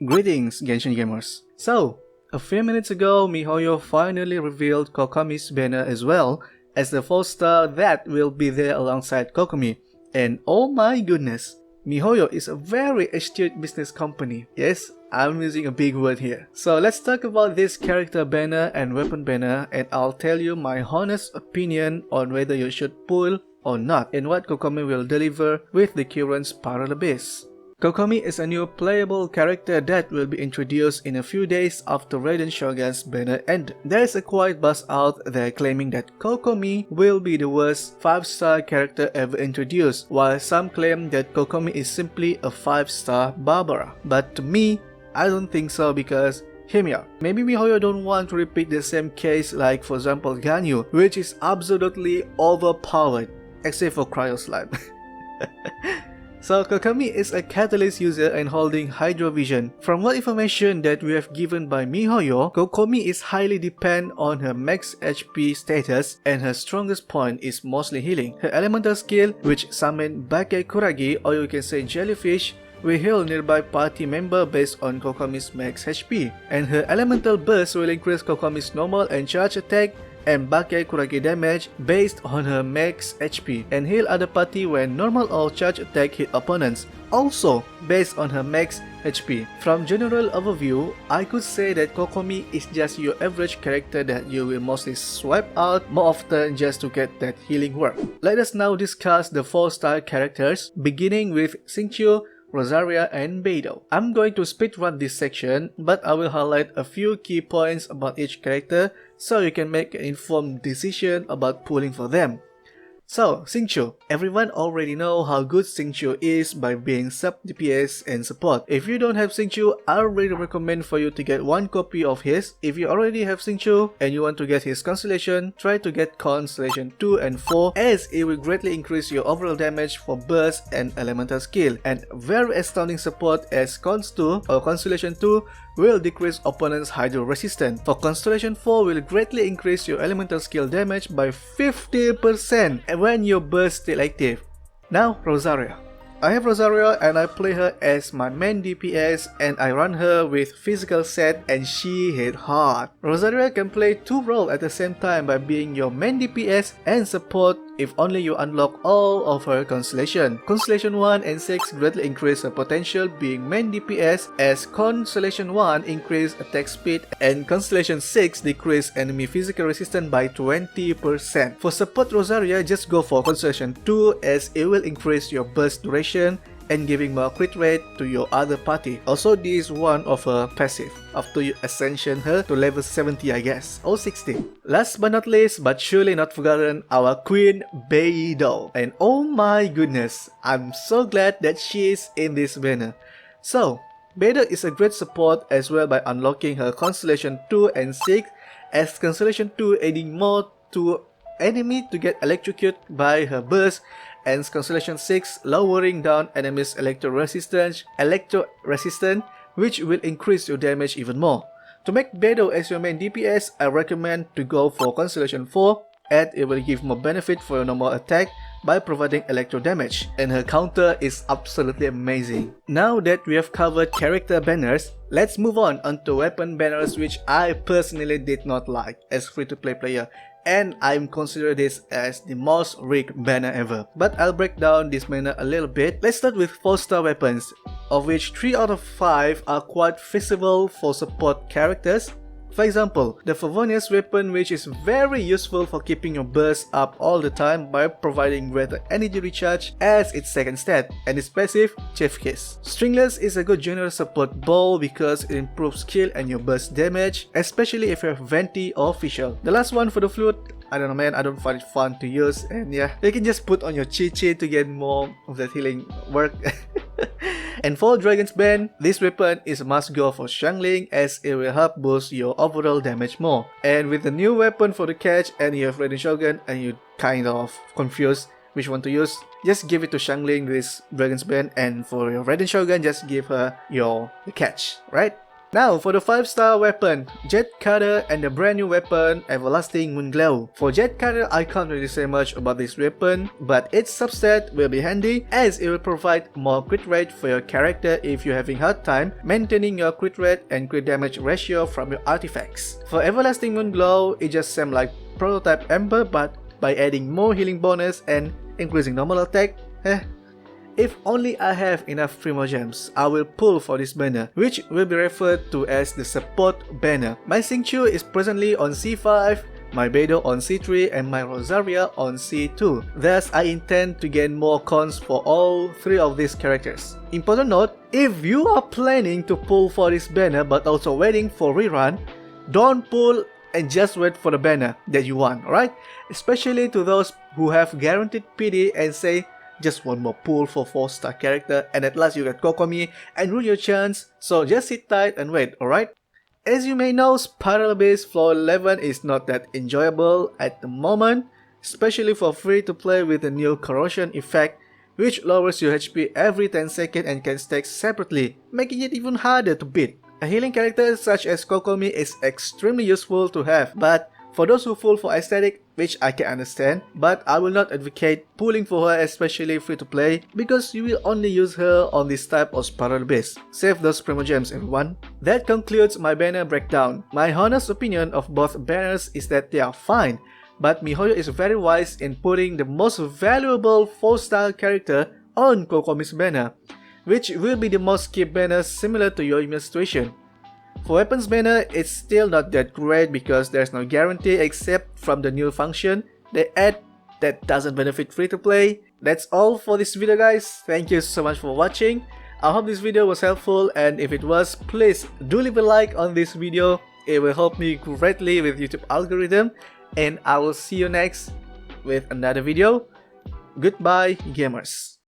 Greetings, Genshin gamers. So, a few minutes ago, miHoYo finally revealed Kokomi's banner as well as the 4-star that will be there alongside Kokomi. And oh my goodness, miHoYo is a very astute business company. Yes, I'm using a big word here. So let's talk about this character banner and weapon banner, and I'll tell you my honest opinion on whether you should pull or not and what Kokomi will deliver with the current parallel base. Kokomi is a new playable character that will be introduced in a few days after Raiden Shogun's banner end. There is a quiet buzz out there claiming that Kokomi will be the worst 5-star character ever introduced, while some claim that Kokomi is simply a 5-star Barbara. But to me, I don't think so, because hear me out. Maybe miHoYo don't want to repeat the same case like for example Ganyu, which is absolutely overpowered, except for Cryo Slime. So Kokomi is a catalyst user and holding Hydro Vision. From what information that we have given by miHoYo, Kokomi is highly dependent on her max HP status, and her strongest point is mostly healing. Her elemental skill, which summon Bake Kuragi, or you can say Jellyfish, will heal nearby party member based on Kokomi's max HP. And her elemental burst will increase Kokomi's normal and charge attack and Bake Kuragi damage based on her max HP, and heal other party when normal or charge attack hit opponents, also based on her max HP. From general overview, I could say that Kokomi is just your average character that you will mostly swipe out more often just to get that healing work. Let us now discuss the 4-star characters, beginning with Xingqiu, Rosaria, and Beidou. I'm going to speedrun this section, but I will highlight a few key points about each character so you can make an informed decision about pulling for them. So, Xingqiu. Everyone already know how good Xingqiu is by being sub DPS and support. If you don't have Xingqiu, I really recommend for you to get one copy of his. If you already have Xingqiu and you want to get his Constellation, try to get Constellation 2 and 4, as it will greatly increase your overall damage for burst and elemental skill. And very astounding support as Cons 2 or Constellation 2 will decrease opponent's Hydro resistance. For Constellation 4 will greatly increase your elemental skill damage by 50% when your burst still active. Now Rosaria. I have Rosaria and I play her as my main DPS, and I run her with physical set and she hit hard. Rosaria can play 2 roles at the same time by being your main DPS and support if only you unlock all of her Constellation. Constellation 1 and 6 greatly increase her potential being main DPS, as Constellation 1 increase attack speed and Constellation 6 decrease enemy physical resistance by 20%. For support Rosaria, just go for Constellation 2 as it will increase your burst duration and giving more crit rate to your other party. Also, this is one of her passive after you ascension her to level 70, I guess, or 60. Last but not least, but surely not forgotten, our queen Beidou. And oh my goodness, I'm so glad that she is in this banner. So, Beidou is a great support as well by unlocking her Constellation 2 and 6, as Constellation 2 adding more to enemy to get electrocuted by her burst, and Constellation 6 lowering down enemies' electro resistance, which will increase your damage even more. To make Beidou as your main DPS, I recommend to go for Constellation 4, as it will give more benefit for your normal attack by providing electro damage, and her counter is absolutely amazing. Now that we have covered character banners, let's move on onto weapon banners, which I personally did not like as free-to-play player, and I'm consider this as the most rigged banner ever. But I'll break down this banner a little bit. Let's start with 4-star weapons, of which 3 out of 5 are quite feasible for support characters. For example, the Favonius weapon, which is very useful for keeping your burst up all the time by providing greater energy recharge as its second stat, and its passive, Chief Kiss. Stringless is a good general support ball because it improves skill and your burst damage, especially if you have Venti or Official. The last one for the flute, I don't know man, I don't find it fun to use, and yeah, you can just put on your Chi to get more of that healing work. And for Dragon's Bane, this weapon is a must go for Xiangling, as it will help boost your overall damage more. And with the new weapon for the catch and you have Raiden Shogun and you kind of confused which one to use, just give it to Xiangling, this Dragon's Bane, and for your Raiden Shogun, just give her the catch, right? Now for the 5-star weapon, Jet Cutter and the brand new weapon, Everlasting Moonglow. For Jet Cutter, I can't really say much about this weapon, but its subset will be handy as it will provide more crit rate for your character if you're having hard time maintaining your crit rate and crit damage ratio from your artifacts. For Everlasting Moonglow, it just seems like prototype Ember but by adding more healing bonus and increasing normal attack. If only I have enough Primogems, I will pull for this banner, which will be referred to as the support banner. My Xingqiu is presently on C5, my Beidou on C3 and my Rosaria on C2. Thus, I intend to gain more cons for all 3 of these characters. Important note, if you are planning to pull for this banner but also waiting for rerun, don't pull and just wait for the banner that you want, alright? Especially to those who have guaranteed PD and say, just one more pull for 4-star character and at last you get Kokomi and ruin your chance, so just sit tight and wait, alright? As you may know, Spiral Base Floor 11 is not that enjoyable at the moment, especially for free to play with the new corrosion effect, which lowers your HP every 10 seconds and can stack separately, making it even harder to beat. A healing character such as Kokomi is extremely useful to have, but for those who pull for aesthetic, which I can understand, but I will not advocate pulling for her, especially free to play, because you will only use her on this type of spiral base. Save those Primogems, everyone. That concludes my banner breakdown. My honest opinion of both banners is that they are fine, but miHoYo is very wise in putting the most valuable 4-star character on Kokomi's banner, which will be the most skipped banner similar to your email situation. For weapons banner, it's still not that great because there's no guarantee except from the new function they add that doesn't benefit free to play. That's all for this video, guys. Thank you so much for watching. I hope this video was helpful, and if it was, please do leave a like on this video. It will help me greatly with YouTube algorithm, and I will see you next with another video. Goodbye, gamers.